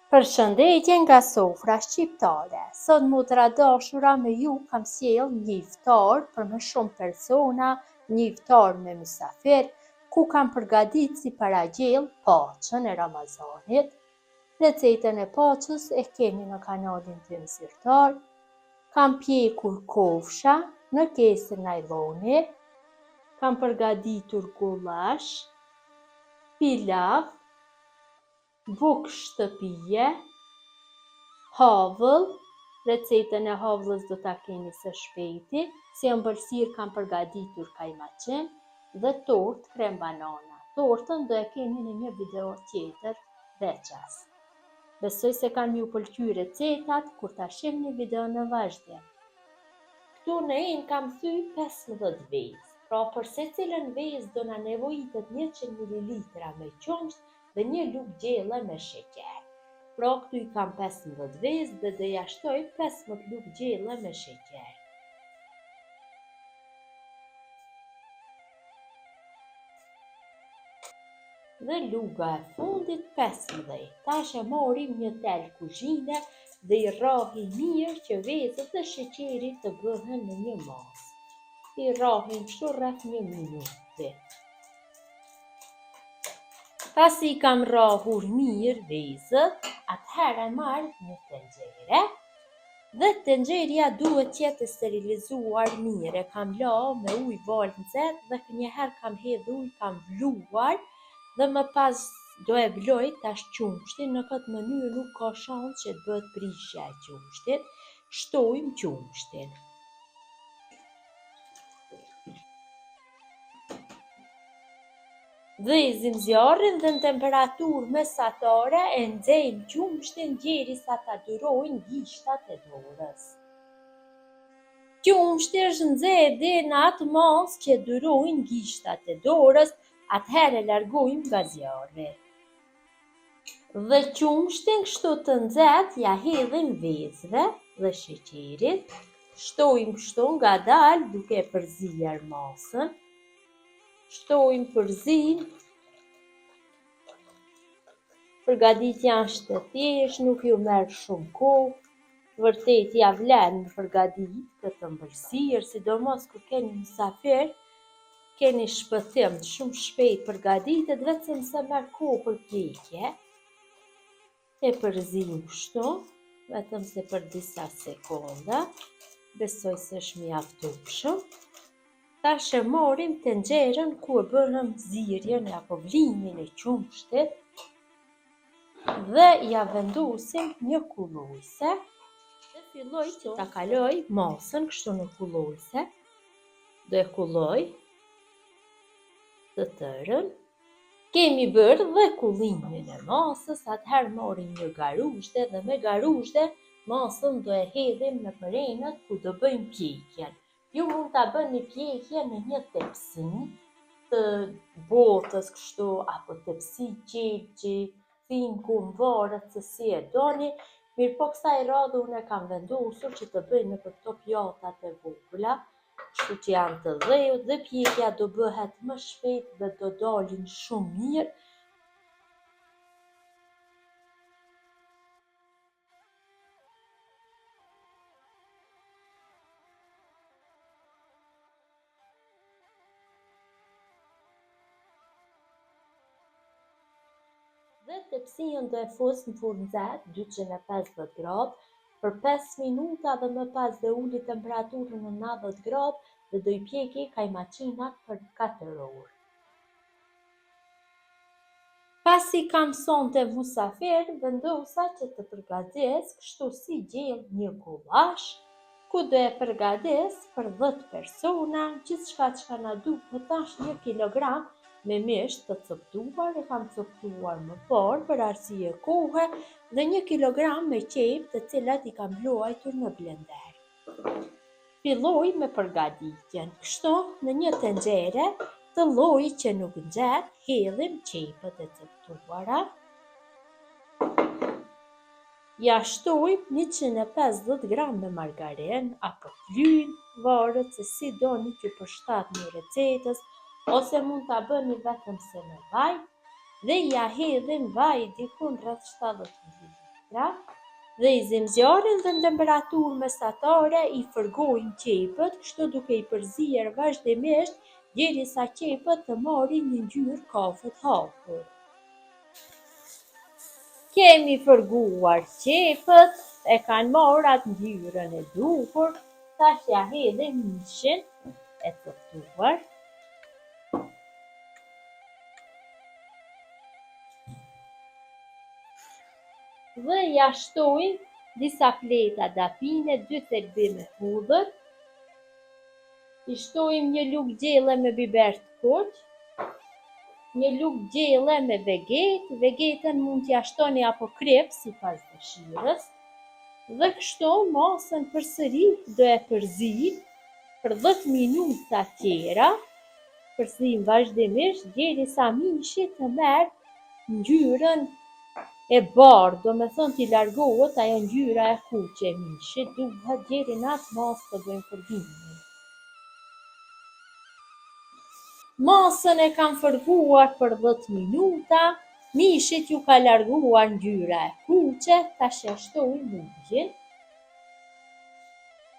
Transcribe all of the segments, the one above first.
Përshëndetje nga sofra shqiptare. Sot motra dashura me ju kam sjell një iftar për më shumë persona, një iftar me mysafir, ku kam përgatitur si paragjell paçën e Ramazanit. Recetën e paçës e keni në kanalin tim zyrtar. Kam pjekur kofsha në kesë najloni, kam përgatitur gullash, pilav, bukë shtëpie, havull, recetën e havullës do ta keni së shpejti, si ëmbëlsirë kam përgatitur kajmaqin dhe tortë krem banana. Tortën do e keni në një video tjetër veças. Besoj se kanë ju pëlqyer recetat kur ta shihni video në vazhdim. Këtu në en kam thy 15 vezë, pra për secilën vezë do na nevojitet 100 ml me qumësht dhe një lugë gjelle me sheqer. Pra këtu i kam 15 vezë dhe do ja shtoj 15 lugë gjelle me sheqer. Dhe luga e fundit 15. Tash e morim një tel kuzhine dhe i rrahi mirë që vezët dhe sheqeri të bëhen në një masë. I rrahin kështu rreth 1 minutë. Pasi i kam rrahur mirë vezët, atëherë e marr një tenxhere dhe tenxheria duhet të jetë sterilizuar mirë. E kam la me ujë val nxehtë dhe njëherë kam hedhur ujë, kam vluar dhe më pas do e vloj tash qumshtin. Në këtë mënyrë nuk ka shans që të bëhet prishja e qumshtit. Shtojmë qumshtin. Dhezim zjarrin dhe në temperaturë mesatare e nxejmë qumshtin derisa ta durojnë gishtat e dorës. Qumshti është nxehtë deri në atë masë që durojnë gishtat e dorës, atëherë largojmë nga zjarri. Dhe qumshtin kështu të nxehtë ja hedhim vezëve dhe sheqerit. Shtojmë kështu ngadalë duke përzier masën. Shtojmë përzim. Përgatitja është e thjeshtë, nuk ju merr shumë kohë. Vërtet ja vlen në përgatit këtë ëmbëlsirë, sidomos kur keni mysafir, keni shpëthim shumë shpejt përgatitet, vetëm se merr kohë për pjekje. E përzim kështu, vetëm se për disa sekonda. Besoj se është mjaftueshëm. Tash e morim tenxherën ku e bënëm zirjen apo vlimin e qumshtit dhe ja vendosim një kullujse dhe filloj që ta kaloj masën kështu në kullujse. Do e kulloj të tërën. Kemi bërë dhe kullimin e masës, atëherë morim një garuzhde dhe me garuzhde masën do e hedhim në përenët ku do bëjmë pjekjen. Ju mund ta bëni pjekje në një tepsi të botës kështu apo tepsi qelçi, thinku, varet se si e doni. Mirëpo kësaj radhe unë kam vendosur që të bëj në këto pjatat e vogla, kështu që janë të dhëut dhe pjekja do bëhet më shpejt dhe do dalin shumë mirë. Dhe tepsien do e fus në furrë nxehtë 250 gradë për 5 minuta dhe më pas do uli temperaturën në 90 gradë dhe do i pjeki kajmaqinat për 4 orë. Pasi kam sonte musafir, vendosa që të përgatis kështu si gjell një gullash, ku do e përgatis për 10 persona, gjithçka çka na duhet është 1 kilogram me mish të coptuar. E kam coptuar më parë për arsye kohe dhe 1 kilogram me qepë të cilat i kam bluajtur në blender. Filloj me përgatitjen. Kështu në një tenxhere të lloji që nuk nxehet, hedhim qepët e coptuara. Ja shtojmë 150 gram me margarin apo flyn, varet se si doni që përshtatni recetës, ose mund ta bëni vetëm se me vaj dhe ja hedhim vaj diku rreth 70 ml. letra dhe i zjarrin dhe në temperaturë mesatare i fërgojmë qepët, kështu duke i përzier vazhdimisht derisa qepët të marrin një ngjyrë kafe të hapur. Kemi fërguar qepët, e kanë marrë atë ngjyrën e duhur, tash ja hedhim mishin e tërtuar. Dhe ja shtojmë disa fleta dapine, 2 thelbi me hudhër, i shtojmë një lugë gjelle me biber të kuq, një lugë gjelle me vegetë, vegetën mund t'ja shtoni apo krip sipas dëshirës, dhe kështu masën përsëri do e përzijmë për 10 minuta tjera, përzijmë vazhdimisht derisa mishi të merr ngjyrën e bardhë, do me thënë t'i largohet ajo ngjyra e kuqe e mishit, duhet deri në atë masë të bëjmë fërgimin. Masën e kam fërguar për 10 minuta, mishit ju ka larguar ngjyra e kuqe, tash e shtoj lugjen.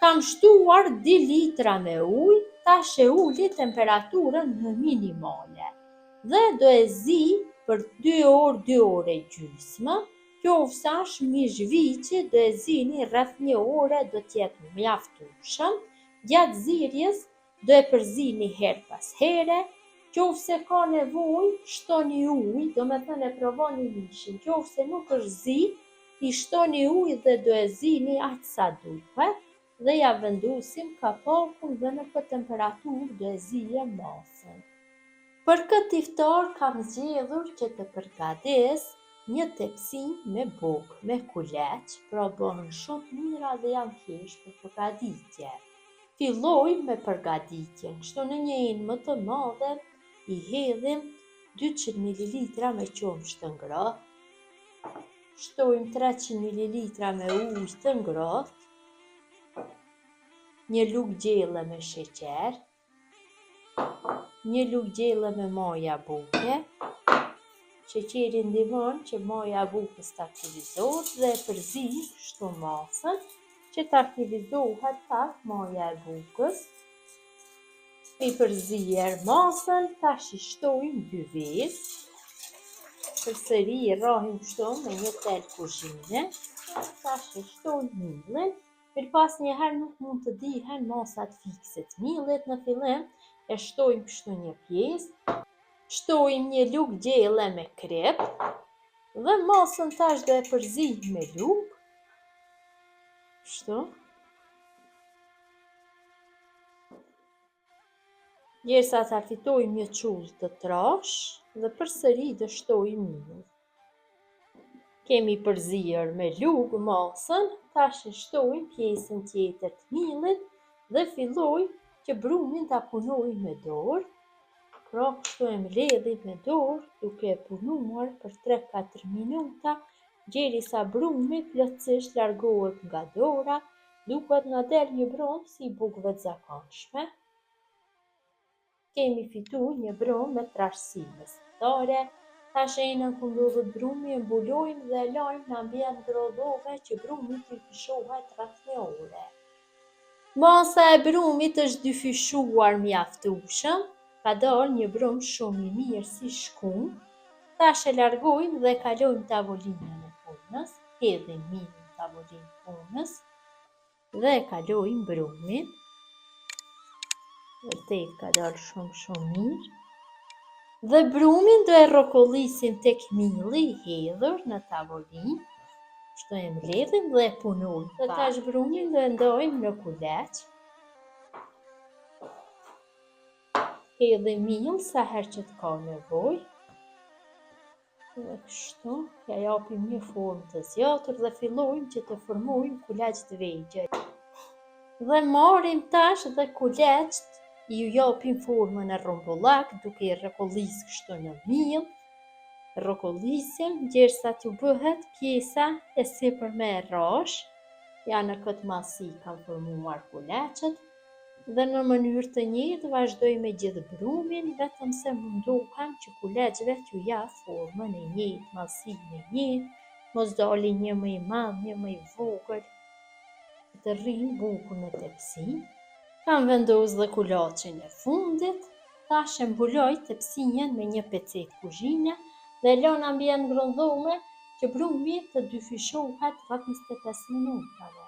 Kam shtuar 2 litra me ujë, tash e uli temperaturën në minimale dhe do e zi për 2 orë, 2 orë e gjysmë. Qofsa është mish viçi, do e zini rreth 1 ore, do t'jetë mjaftueshëm. Gjatë zirjes do e përzini her pas here. Qofse ka nevojë, shtoni ujë, do me thënë e provoni mishin. Qofse nuk është zi, i shtoni ujë dhe do e zini aq sa duhet dhe ja vendosim kapakun dhe në këtë temperaturë do e zijem masën. Për këtë iftar kam zgjedhur që të përgatis një tepsi me bukë, me kuleç, pra bëhen shumë mira dhe janë thjeshtë për përgatitje. Filloj me përgatitjen, kështu në një enë më të madhe i hedhim 200 ml me qumësht të ngrohtë, shtojmë 300 ml me ujë të ngrohtë, një lugë gjelle me sheqer, një lugë gjelle me maja buke. Sheqeri ndihmon që maja bukës të aktivizohet dhe e përzij kështu masën që të aktivizohet pak maja e bukës. I përzier masën, tash i shtojmë 2 vezë, përsëri i rrohim kështu me një tel kuzhine, tash i shtojmë millin, mirëpas njëherë nuk mund të dihen masat fikse të millit, në fillim e shtojmë kështu një pjesë, shtojmë një lugë gjelle me krip dhe masën tash do e përzijmë me lugë, kështu. Derisa ta fitojmë një çull të trashë dhe përsëri do shtojmë millin. Kemi përzier me lugë masën, tash e shtojmë pjesën tjetër të millit dhe filloj që brumin ta punoj me dorë. Pra kështu e mbledhim me dorë duke e punuar për 3-4 minuta derisa brumi plotësisht largohet nga dora, duket na del një brum si i bukëve të zakonshme. Kemi fituar një brum me trashësi mesatare, tash enën ku ndodhet brumi e mbulojmë dhe e lajmë në ambient grodhove që brumi të dyfishohet rreth 1 ore. Masa e brumit është dyfishuar mjaftueshëm, ka dalë një brum shumë i mirë si shkun. Tash e largojmë dhe kalojmë tavolinën e punës, hedhim millin në tavolinë e punës dhe e kalojmë brumin. Vërtet ka dalë shumë mirë. Dhe brumin do e rrokollisim tek milli i hedhur në tavolinë. Kështu e mbledhim dhe e punojmë. Dhe tash brumin do e ndajmë në kuleç. Hedhim mill sa herë që të ka nevojë. Dhe kështu ja japim një formë të zgjatur dhe fillojmë që të formojmë kuleç të vegjël. Dhe marrim tash dhe kuleçt i ju japim formën e rrumbullak duke i rrokollis kështu në mill. Rrokollisim derisa t'u bëhet pjesa e sipërme e rrash. Ja në këtë masi kam formuar kuleçet dhe në mënyrë të njëjtë vazhdoj me gjithë brumin, vetëm se mundohem që kuleçve t'ju jap formën e njëjtë, masinë e njëjtë, mos dali një më i madh, një më i vogël, të rrinë buku në tepsi. Kam vendos dhe kulaçin e fundit, tash e mbuloj tepsinjen me një pecetë kuzhine dhe lën ambient ngrëndhume që brumi të dyfishohet rreth 25 minutave.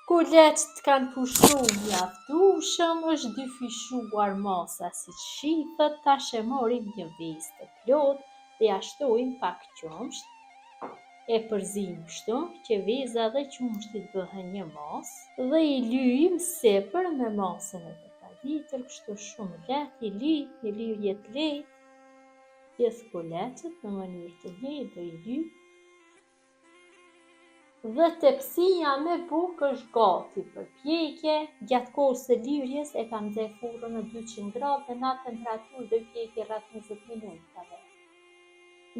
Kur leckët kanë pushtuar mjaftueshëm, është dyfishuar masa siç shihet, tash e morim një vezë të plotë dhe ja shtojmë pak qumësht. E përzim kështu që veza dhe qumshtit bëhen një masë dhe i lyjmë sipër me masën e përgatitur, kështu shumë lehtë, një lyrje të lehtë, gjithë kulecët në mënyrë të njëjtë do i lyj. Dhe tepsia me bukë është gati për pjekje. Gjatë kohës së lyrjes e kam nxjerrë furrën në 200 gradë dhe në atë temperaturë do i pjekje rreth 20 minutave.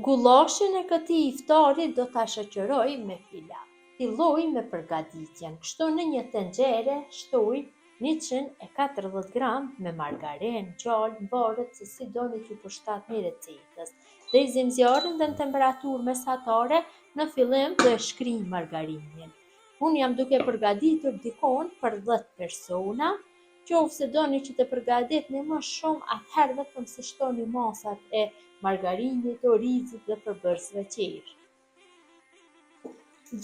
Gullashin e këtij iftari do ta shoqëroj me pilav. Filloj me përgatitjen. Kështu në një tenxhere shtoj 140 gram me margarenë gjallë, varet se si doni t'ju përshtatni recetës. Lëzim zjarrin dhe në temperaturë mesatare, në fillim do e shkrinj margarinin. Unë jam duke përgatitur dikon për 10 persona. Qofse doni që të përgatitni më shumë, atëherë vetëm se shtoni masat e margarinit, orizit dhe përbërësve qerë.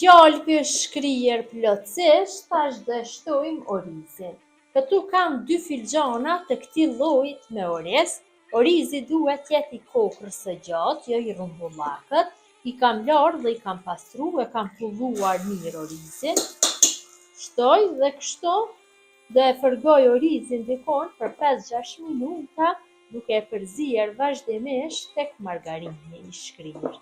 Gjalpi është shkryer plotësisht, tash do e shtojmë orizin. Këtu kam 2 filxhana të këtij lloji me oriz. Orizi duhet jetë i kokrës së gjatë, jo i rrumbullakët. I kam larë dhe i kam pastruar, e kam pulluar mirë orizin. Shtoj dhe kështu do e fërgoj orizin dikon për 5-6 minuta, duke e përzier vazhdimisht tek margarini i shkryer.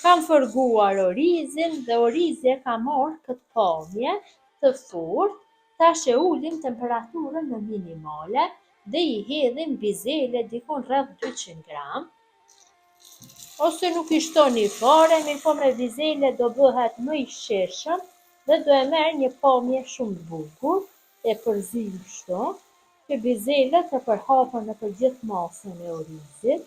Kam fërguar orizin dhe orizi e ka marrë këtë pamje të fortë. Tash e ulim temperaturën në minimale dhe i hedhim bizele dikon rreth 200 gram. Ose nuk i shtoni fare, mirëpo me bizele do bëhet më i shishëm dhe do e merr një pamje shumë të bukur. E përzim kështu që bizelet e përhapen nëpër gjithë masën e orizit.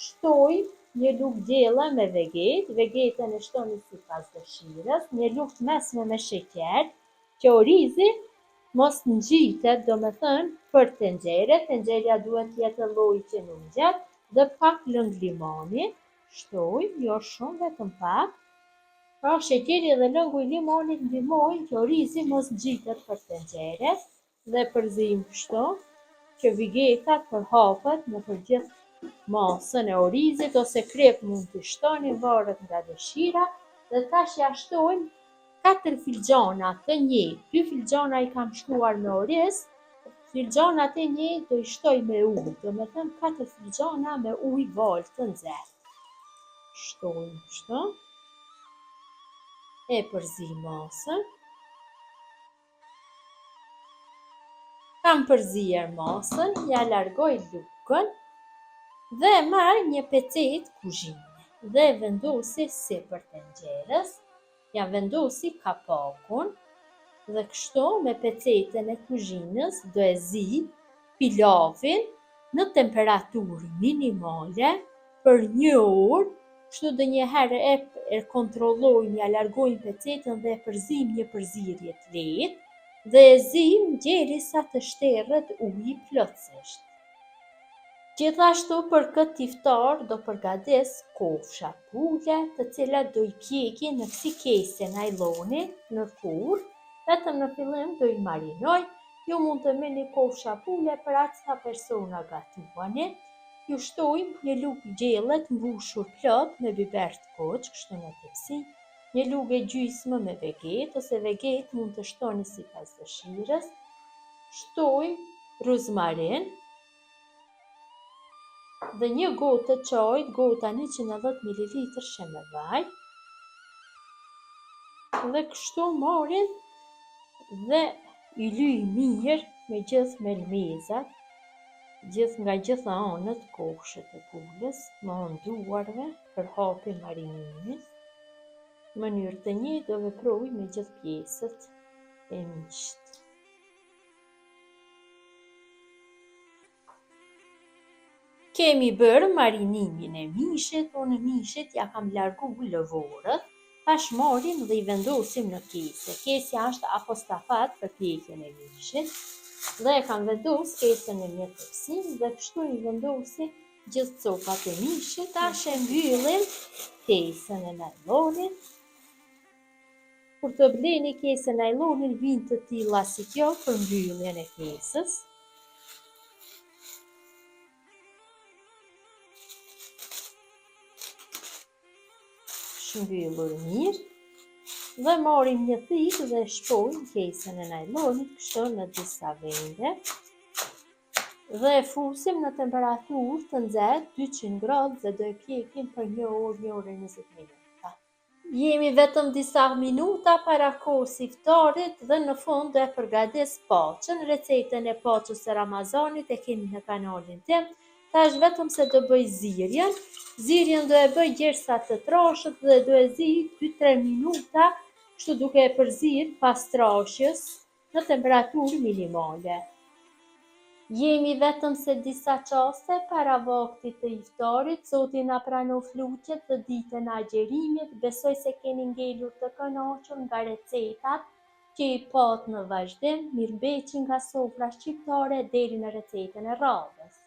Shtoj një lugë gjelle me vegetë, vegetën e shtoni sipas dëshirës, një lugë të mesme me sheqer, që orizi mos ngjitet, domethënë për tenxhere, tenxheria duhet të jetë lloji që nuk ngjet, dhe pak lëng limoni, shtoj, jo shumë, vetëm pak. Pra sheqeri dhe lëngu i limonit ndihmojnë që orizi mos ngjitet për tenxhere dhe përzim kështu që vegetat përhapet nëpër gjithë masën e orizit, ose krep mund të shtoni, varet nga dëshira. Dhe tash ja shtojmë 4 filxhana të njëjtë. 2 filxhana i kam shtuar me oriz, filxhanat e njëjtë do i shtoj me ujë, domethënë 4 filxhana me ujë val të nxehtë. Shtojmë kështu. E përzim masën. Kam përzier masën, ja largoj lugën dhe marr një pecetë kuzhine dhe vendosi sipër tenxherës. Ja vendosi kapakun dhe kështu me pecetën e kuzhinës do e zi pilavin në temperaturë minimale për 1 orë. Kështu do njëherë e kontrollojmë, ja largojmë pecetën dhe e përzim një përzierje të lehtë dhe e zim derisa të shterret uji plotësisht. Gjithashtu për këtë iftar do përgatis kofsha pule, të cilat do i pjeki në kësi kese najloni në furrë, vetëm në fillim do i marinoj. Ju mund të merrni kofsha pule për aq sa persona gatuani. Ju shtojmë një lugë gjelle të mbushur plot me biber të koq, kështu në tepsi, një lugë e gjysmë me vegetë, ose vegetë mund të shtoni sipas dëshirës. Shtojmë ruzmarin dhe një gotë të çajit, gota 110 ml shemë vaj. Dhe kështu marrin dhe i lyj mirë me gjithë melmezat, nga gjitha anët kofshët e pulës, me anë duarve për hapin marinimit. Në mënyrë të njëjtë do veproj me gjithë pjesët e miqit. Kemi bërë marinimin e mishit, unë mishit ja kam largu lëvorët, tash morim dhe i vendosim në kese. Kesja është apostafat për pjekjen e mishit, dhe e kam vendosur kesën në një tepsi dhe kështu i vendosi gjithë copat e mishit. Tash e mbyllim kesën e najlonit. Kur të bleni kesën e najlonit, vijnë të tilla si kjo për mbylljen e kesës. Shmbyllur mirë. Dhe morim një thikë dhe shpojmë kesën e najlonit kështu në disa vende. Dhe e fusim në temperaturë të nxehtë 200 gradë dhe do e pjekim për 1 orë, 1 orë e 20 minuta. Jemi vetëm disa minuta para kohës së iftarit dhe në fund do e përgatis poçën. Recetën e poçës së Ramazanit e keni në kanalin tim. Tash vetëm se do bëj zirjen. Zirjen do e bëj gjersa të trashët dhe do e zi 2-3 minuta, kështu duke e përzir pas trashjes në temperaturë minimale. Jemi vetëm se disa qaste para vaktit të iftarit, Zoti na pranon fluqet dhe ditën e agjerimit. Besoj se keni ngelur të kënaqur nga recetat që i pat në vazhdim. Mirëmbëjtje nga sofra shqiptare deri në recetën e radhës.